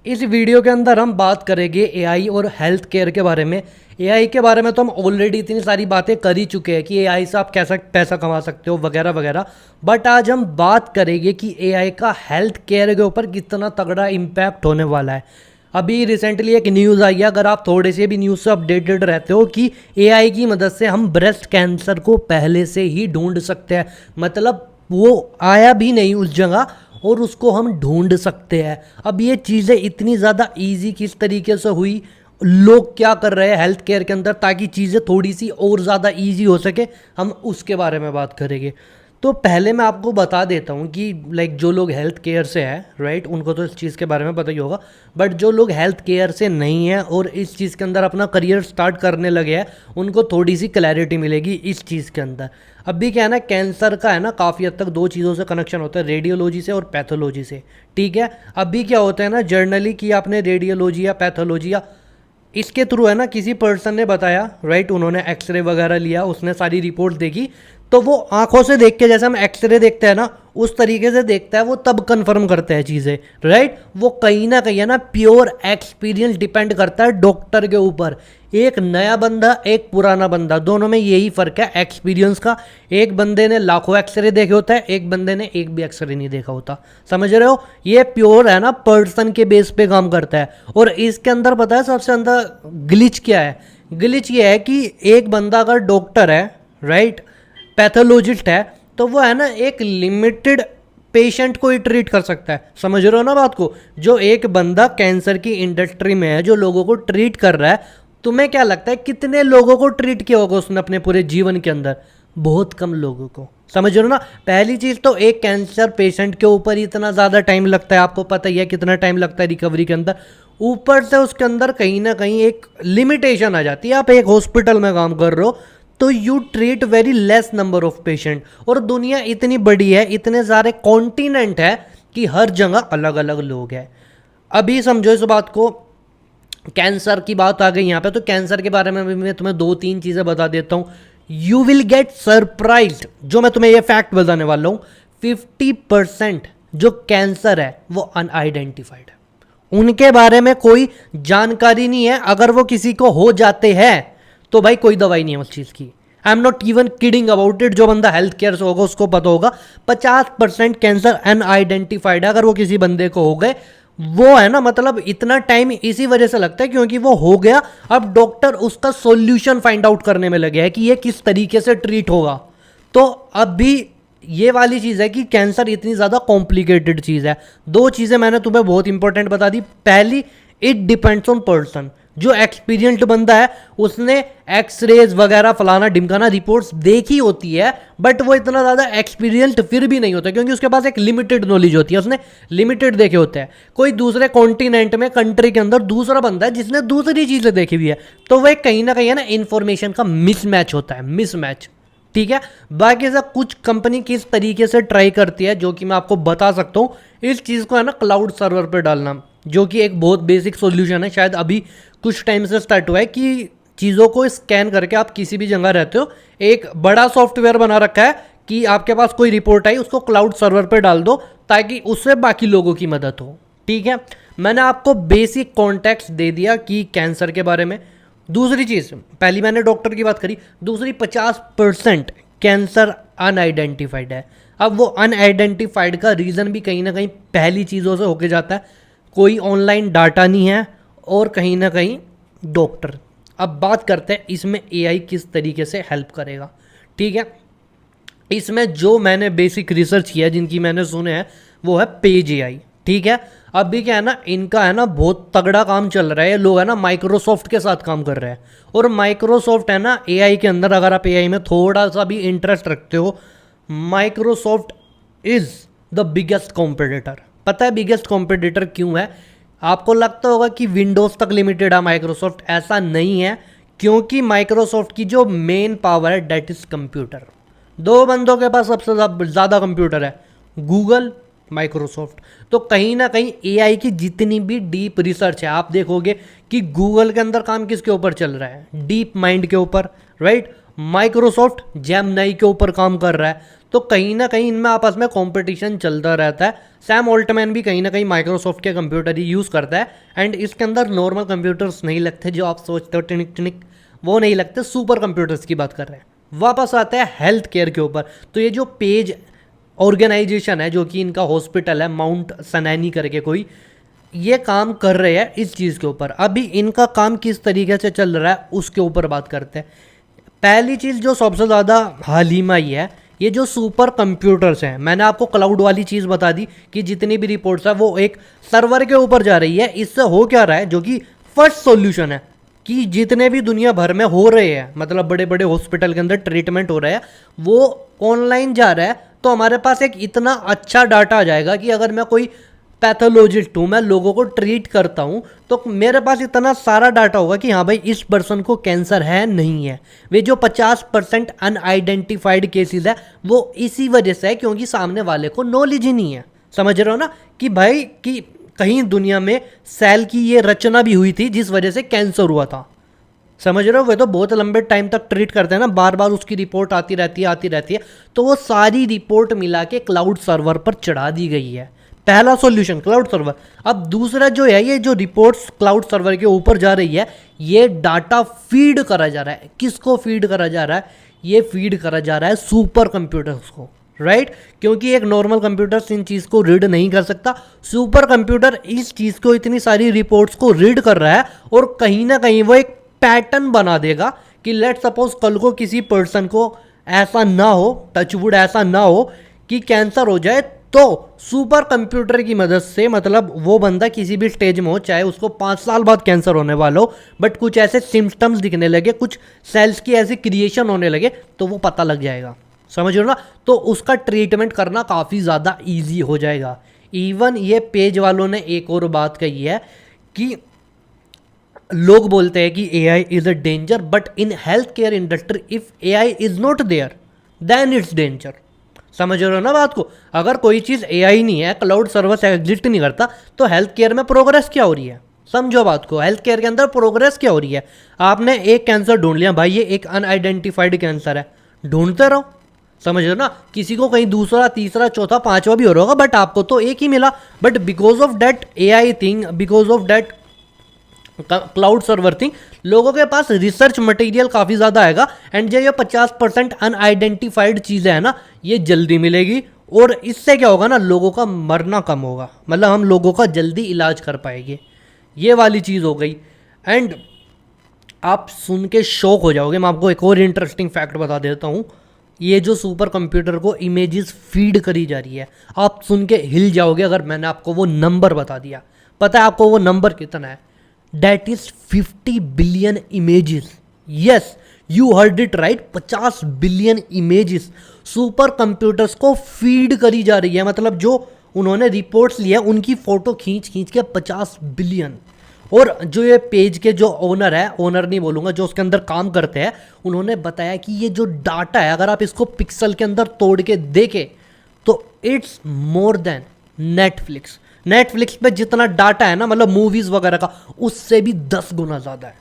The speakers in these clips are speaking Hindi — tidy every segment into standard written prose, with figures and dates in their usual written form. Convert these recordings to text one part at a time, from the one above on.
इस वीडियो के अंदर हम बात करेंगे एआई और हेल्थ केयर के बारे में। एआई के बारे में तो हम ऑलरेडी इतनी सारी बातें कर ही चुके हैं कि एआई से आप कैसा पैसा कमा सकते हो वगैरह वगैरह। बट आज हम बात करेंगे कि एआई का हेल्थ केयर के ऊपर कितना तगड़ा इम्पैक्ट होने वाला है। अभी रिसेंटली एक न्यूज़ आई है, अगर आप थोड़े से भी न्यूज़ से अपडेटेड रहते हो, कि एआई की मदद से हम ब्रेस्ट कैंसर को पहले से ही ढूंढ सकते हैं। मतलब वो आया भी नहीं उस जगह और उसको हम ढूंढ सकते हैं। अब ये चीज़ें इतनी ज़्यादा इजी किस तरीके से हुई, लोग क्या कर रहे हैं हेल्थ केयर के अंदर ताकि चीज़ें थोड़ी सी और ज़्यादा इजी हो सके, हम उसके बारे में बात करेंगे। तो पहले मैं आपको बता देता हूँ कि जो लोग हेल्थ केयर से है, राइट, उनको तो इस चीज़ के बारे में पता ही होगा। बट जो लोग हेल्थ केयर से नहीं है और इस चीज़ के अंदर अपना करियर स्टार्ट करने लगे हैं, उनको थोड़ी सी क्लैरिटी मिलेगी इस चीज़ के अंदर। अभी क्या है ना, कैंसर का है ना काफ़ी हद तक दो चीज़ों से कनेक्शन होता है, रेडियोलॉजी से और पैथोलॉजी से। ठीक है, अभी क्या होता है ना, जर्नली कि आपने रेडियोलॉजी या पैथोलॉजी या इसके थ्रू है ना, किसी पर्सन ने बताया, राइट, उन्होंने एक्सरे वगैरह लिया, उसने सारी रिपोर्ट देखी, तो वो आंखों से देख के, जैसे हम एक्सरे देखते हैं ना उस तरीके से देखता है वो, तब कंफर्म करते हैं चीज़ें, राइट। वो कहीं ना कहीं है ना प्योर एक्सपीरियंस डिपेंड करता है डॉक्टर के ऊपर। एक नया बंदा, एक पुराना बंदा, दोनों में यही फ़र्क है एक्सपीरियंस का। एक बंदे ने लाखों एक्सरे देखे होता है, एक बंदे ने एक भी एक्सरे नहीं देखा होता। समझ रहे हो, ये प्योर है ना पर्सन के बेस पे काम करता है। और इसके अंदर पता है सबसे अंदर ग्लिच क्या है? ग्लिच ये है कि एक बंदा अगर डॉक्टर है, राइट, पैथोलॉजिस्ट है, तो वो है ना एक लिमिटेड पेशेंट को ही ट्रीट कर सकता है। समझ रहे हो ना बात को? जो एक बंदा कैंसर की इंडस्ट्री में है, जो लोगों को ट्रीट कर रहा है, तुम्हें क्या लगता है कितने लोगों को ट्रीट किया होगा उसने अपने पूरे जीवन के अंदर? बहुत कम लोगों को। समझ रहे हो ना? पहली चीज़ तो एक कैंसर पेशेंट के ऊपर इतना ज़्यादा टाइम लगता है, आपको पता ही है कितना टाइम लगता है रिकवरी के अंदर। ऊपर से उसके अंदर कहीं ना कहीं एक लिमिटेशन आ जाती है। आप एक हॉस्पिटल में काम कर रहे हो तो you treat very less number of patient, और दुनिया इतनी बड़ी है, इतने सारे कॉन्टिनेंट है कि हर जगह अलग अलग लोग हैं। अभी समझो इस बात को, कैंसर की बात आ गई यहाँ पे, तो कैंसर के बारे में भी मैं तुम्हें दो तीन चीज़ें बता देता हूँ। यू विल गेट सरप्राइज्ड, जो मैं तुम्हें ये फैक्ट बताने वाला हूँ, 50% जो कैंसर है वो अनआइडेंटिफाइड है। उनके बारे में कोई जानकारी नहीं है। अगर वो किसी को हो जाते हैं तो भाई कोई दवाई नहीं है उस चीज़ की। I am not even kidding about it. जो बंदा हेल्थ केयर से होगा उसको पता होगा 50% कैंसर अनआइडेंटिफाइड है। अगर वो किसी बंदे को हो गए, वो है ना, मतलब इतना टाइम इसी वजह से लगता है क्योंकि वो हो गया। अब डॉक्टर उसका सॉल्यूशन फाइंड आउट करने में लगे हैं कि ये किस तरीके से ट्रीट होगा। तो अभी ये वाली चीज़ है कि कैंसर इतनी ज़्यादा कॉम्प्लिकेटेड चीज़ है। दो चीज़ें मैंने तुम्हें बहुत इंपॉर्टेंट बता दी। पहली, इट डिपेंड्स ऑन पर्सन। जो एक्सपीरियंस्ड बंदा है उसने एक्सरेज वगैरह फलाना ढिमकाना रिपोर्ट्स देखी होती है, बट वो इतना ज़्यादा एक्सपीरियंस्ड फिर भी नहीं होता क्योंकि उसके पास एक लिमिटेड नॉलेज होती है, उसने लिमिटेड देखे होते हैं। कोई दूसरे कॉन्टिनेंट में, कंट्री के अंदर दूसरा बंदा है जिसने दूसरी चीज़ें देखी हुई है, तो वह कहीं ना कहीं है ना इन्फॉर्मेशन का मिसमैच होता है, मिसमैच। ठीक है, बाकी ऐसा कुछ कंपनी किस तरीके से ट्राई करती है जो कि मैं आपको बता सकता हूँ। इस चीज़ को है ना क्लाउड सर्वर पर डालना, जो कि एक बहुत बेसिक सॉल्यूशन है। शायद अभी कुछ टाइम से स्टार्ट हुआ है कि चीज़ों को स्कैन करके आप किसी भी जगह रहते हो, एक बड़ा सॉफ्टवेयर बना रखा है कि आपके पास कोई रिपोर्ट आई, उसको क्लाउड सर्वर पे डाल दो ताकि उससे बाकी लोगों की मदद हो। ठीक है, मैंने आपको बेसिक कॉन्टेक्स्ट दे दिया कि कैंसर के बारे में। दूसरी चीज़, पहली मैंने डॉक्टर की बात करी, दूसरी 50% कैंसर अनआइडेंटिफाइड है। अब वो अनआइडेंटिफाइड का रीज़न भी कहीं ना कहीं पहली चीज़ों से होके जाता है, कोई ऑनलाइन डाटा नहीं है और कहीं ना कहीं डॉक्टर। अब बात करते हैं इसमें एआई किस तरीके से हेल्प करेगा। ठीक है, इसमें जो मैंने बेसिक रिसर्च किया, जिनकी मैंने सुने हैं, वो है पेज एआई। ठीक है, अभी क्या है ना, इनका है ना बहुत तगड़ा काम चल रहा है। ये लोग है ना माइक्रोसॉफ्ट के साथ काम कर रहे हैं, और माइक्रोसॉफ्ट है ना एआई के अंदर, अगर आप एआई में थोड़ा सा भी इंटरेस्ट रखते हो, Microsoft is the biggest competitor. पता है बिगेस्ट कॉम्पिटिटर क्यों है? आपको लगता होगा कि विंडोज़ तक लिमिटेड है माइक्रोसॉफ्ट, ऐसा नहीं है। क्योंकि माइक्रोसॉफ्ट की जो मेन पावर है डेट इज़ कंप्यूटर। दो बंदों के पास सबसे ज़्यादा कंप्यूटर है, गूगल, माइक्रोसॉफ्ट। तो कहीं ना कहीं एआई की जितनी भी डीप रिसर्च है, आप देखोगे कि गूगल के अंदर काम किसके ऊपर चल रहा है? डीप माइंड के ऊपर, राइट। माइक्रोसॉफ्ट जेमिनी के ऊपर काम कर रहा है। तो कहीं ना कहीं इनमें आपस में कंपटीशन चलता रहता है। सैम ऑल्टमैन भी कहीं ना कहीं माइक्रोसॉफ्ट के कंप्यूटर ही यूज़ करता है, एंड इसके अंदर नॉर्मल कंप्यूटर्स नहीं लगते जो आप सोचते हो टिनिक टिनिक, वो नहीं लगते, सुपर कंप्यूटर्स की बात कर रहे हैं। वापस आते हैं हेल्थ केयर के ऊपर। तो ये जो पेज ऑर्गेनाइजेशन है, जो कि इनका हॉस्पिटल है माउंट सनैनी करके कोई, ये काम कर रहे हैं इस चीज़ के ऊपर। अभी इनका काम किस तरीके से चल रहा है उसके ऊपर बात करते हैं। पहली चीज़ जो सबसे ज़्यादा हाल ही में आई है, ये जो सुपर कंप्यूटर्स हैं। मैंने आपको क्लाउड वाली चीज़ बता दी कि जितनी भी रिपोर्ट्स है वो एक सर्वर के ऊपर जा रही है। इससे हो क्या रहा है, जो कि फर्स्ट सॉल्यूशन है कि जितने भी दुनिया भर में हो रहे हैं, मतलब बड़े बड़े हॉस्पिटल के अंदर ट्रीटमेंट हो रहा है, वो ऑनलाइन जा रहा है। तो हमारे पास एक इतना अच्छा डाटा आ जाएगा कि अगर मैं कोई पैथोलॉजिस्ट हूँ, मैं लोगों को ट्रीट करता हूँ, तो मेरे पास इतना सारा डाटा होगा कि हाँ भाई इस पर्सन को कैंसर है नहीं है। वे जो 50% अनआइडेंटिफाइड केसेस है वो इसी वजह से है क्योंकि सामने वाले को नॉलेज ही नहीं है। समझ रहे हो ना कि भाई कि कहीं दुनिया में सेल की ये रचना भी हुई थी जिस वजह से कैंसर हुआ था। समझ रहे हो, वे तो बहुत लंबे टाइम तक ट्रीट करते हैं ना, बार बार उसकी रिपोर्ट आती रहती है। तो वो सारी रिपोर्ट मिला के क्लाउड सर्वर पर चढ़ा दी गई है। पहला सॉल्यूशन क्लाउड सर्वर। अब दूसरा जो है, ये जो रिपोर्ट्स क्लाउड सर्वर के ऊपर जा रही है, ये डाटा फीड करा जा रहा है। किसको फीड करा जा रहा है? ये फीड करा जा रहा है सुपर कंप्यूटर्स को, राइट? क्योंकि एक नॉर्मल कंप्यूटर इन चीज़ को रीड नहीं कर सकता। सुपर कंप्यूटर इस चीज़ को, इतनी सारी रिपोर्ट्स को रीड कर रहा है और कहीं ना कहीं वो एक पैटर्न बना देगा कि लेट सपोज कल को किसी पर्सन को ऐसा ना हो, टचवुड ऐसा ना हो कि कैंसर हो जाए, तो सुपर कंप्यूटर की मदद से, मतलब वो बंदा किसी भी स्टेज में हो, चाहे उसको 5 साल बाद कैंसर होने वाला हो, बट कुछ ऐसे सिम्टम्स दिखने लगे, कुछ सेल्स की ऐसी क्रिएशन होने लगे, तो वो पता लग जाएगा। समझ लो ना? तो उसका ट्रीटमेंट करना काफ़ी ज़्यादा ईजी हो जाएगा। इवन ये पेज वालों ने एक और बात कही है कि लोग बोलते हैं कि AI is a danger, but in health care industry if AI is not there then it's danger. समझ रहे हो ना बात को? अगर कोई चीज़ AI नहीं है, क्लाउड सर्विस एग्जिस्ट नहीं करता, तो हेल्थ केयर में प्रोग्रेस क्या हो रही है? समझो बात को, हेल्थ केयर के अंदर प्रोग्रेस क्या हो रही है? आपने एक कैंसर ढूंढ लिया, भाई ये एक अनआइडेंटिफाइड कैंसर है, ढूंढते रहो। समझ रहे हो ना? किसी को कहीं दूसरा, तीसरा, चौथा, पांचवा भी हो रहा होगा, बट आपको तो एक ही मिला। But because of that AI thing, because of that cloud server thing, लोगों के पास रिसर्च मटेरियल काफ़ी ज़्यादा आएगा, एंड जो ये 50% अनआइडेंटिफाइड चीज़ें हैं ना, ये जल्दी मिलेगी। और इससे क्या होगा ना, लोगों का मरना कम होगा, मतलब हम लोगों का जल्दी इलाज कर पाएंगे। ये वाली चीज़ हो गई। एंड आप सुन के शॉक हो जाओगे। मैं आपको एक और इंटरेस्टिंग फैक्ट बता देता हूँ। ये जो सुपर कंप्यूटर को इमेजेस फीड करी जा रही है, आप सुन के हिल जाओगे अगर मैंने आपको वो नंबर बता दिया। पता है आपको वो नंबर कितना है? That is 50 billion images. Yes, you heard it right. 50 billion images super computers को फीड करी जा रही है। मतलब जो उन्होंने रिपोर्ट्स लिया उनकी फोटो खींच खींच के 50 बिलियन। और जो ये पेज के जो ओनर है, ओनर नहीं बोलूँगा, जो उसके अंदर काम करते हैं, उन्होंने बताया कि ये जो डाटा है, अगर आप इसको पिक्सल के अंदर तोड़ के देखें तो इट्स मोर देन नेटफ्लिक्स पे जितना डाटा है ना, मतलब मूवीज़ वगैरह का, उससे भी 10 गुना ज़्यादा है।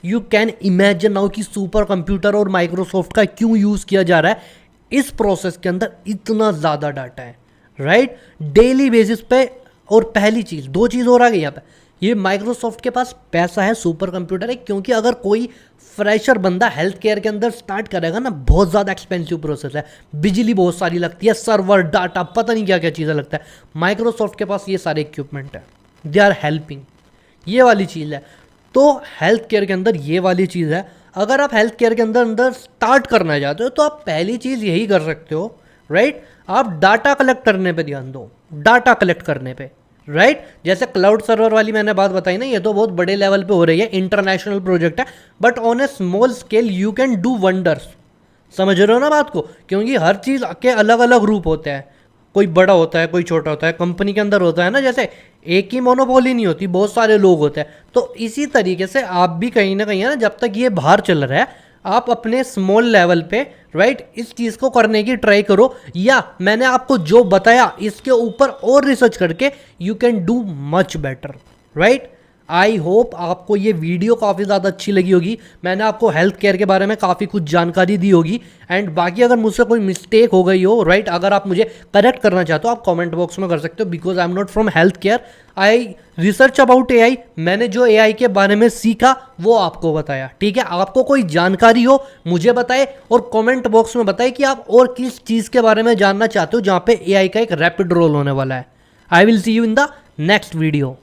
यू कैन इमेजिन नाउ कि सुपर कंप्यूटर और माइक्रोसॉफ्ट का क्यों यूज़ किया जा रहा है इस प्रोसेस के अंदर। इतना ज़्यादा डाटा है, राइट, डेली बेसिस पे। और पहली चीज़, दो चीज़ और आ गई यहाँ पे, ये माइक्रोसॉफ्ट के पास पैसा है, सुपर कंप्यूटर है, क्योंकि अगर कोई फ्रेशर बंदा हेल्थ केयर के अंदर स्टार्ट करेगा ना, बहुत ज़्यादा एक्सपेंसिव प्रोसेस है, बिजली बहुत सारी लगती है, सर्वर, डाटा, पता नहीं क्या क्या चीज़ें लगता है। माइक्रोसॉफ्ट के पास ये सारे इक्विपमेंट है, दे आर हेल्पिंग। ये वाली चीज़ है। तो हेल्थ केयर के अंदर ये वाली चीज़ है। अगर आप हेल्थ केयर के अंदर स्टार्ट करना चाहते हो तो आप पहली चीज़ यही कर सकते हो, राइट, आप डाटा कलेक्ट करने पे ध्यान दो, डाटा कलेक्ट करने पे, राइट। जैसे क्लाउड सर्वर वाली मैंने बात बताई ना, ये तो बहुत बड़े लेवल पे हो रही है, इंटरनेशनल प्रोजेक्ट है, but on A small scale you can do wonders. समझ रहे हो ना बात को? क्योंकि हर चीज़ के अलग अलग रूप होते हैं, कोई बड़ा होता है, कोई छोटा होता है, कंपनी के अंदर होता है ना, जैसे एक ही मोनोपोली नहीं होती, बहुत सारे लोग होते हैं। तो इसी तरीके से आप भी कहीं ना कहीं है ना, जब तक ये बाहर चल रहा है, आप अपने स्मॉल लेवल पे, राइट, इस चीज़ को करने की ट्राई करो, या मैंने आपको जो बताया इसके ऊपर और रिसर्च करके you can do much better, right. I hope आपको ये वीडियो काफ़ी ज़्यादा अच्छी लगी होगी। मैंने आपको हेल्थ केयर के बारे में काफ़ी कुछ जानकारी दी होगी। एंड बाकी अगर मुझसे कोई मिस्टेक हो गई हो, राइट, अगर आप मुझे करेक्ट करना चाहते हो आप कमेंट बॉक्स में कर सकते हो, because I am not from health care, I research about AI. मैंने जो एआई के बारे में सीखा वो आपको बताया, ठीक है। आपको कोई जानकारी हो मुझे बताए और कमेंट बॉक्स में बताए कि आप और किस चीज़ के बारे में जानना चाहते हो जहाँ पे एआई का एक रैपिड रोल होने वाला है। I will see you in the next video.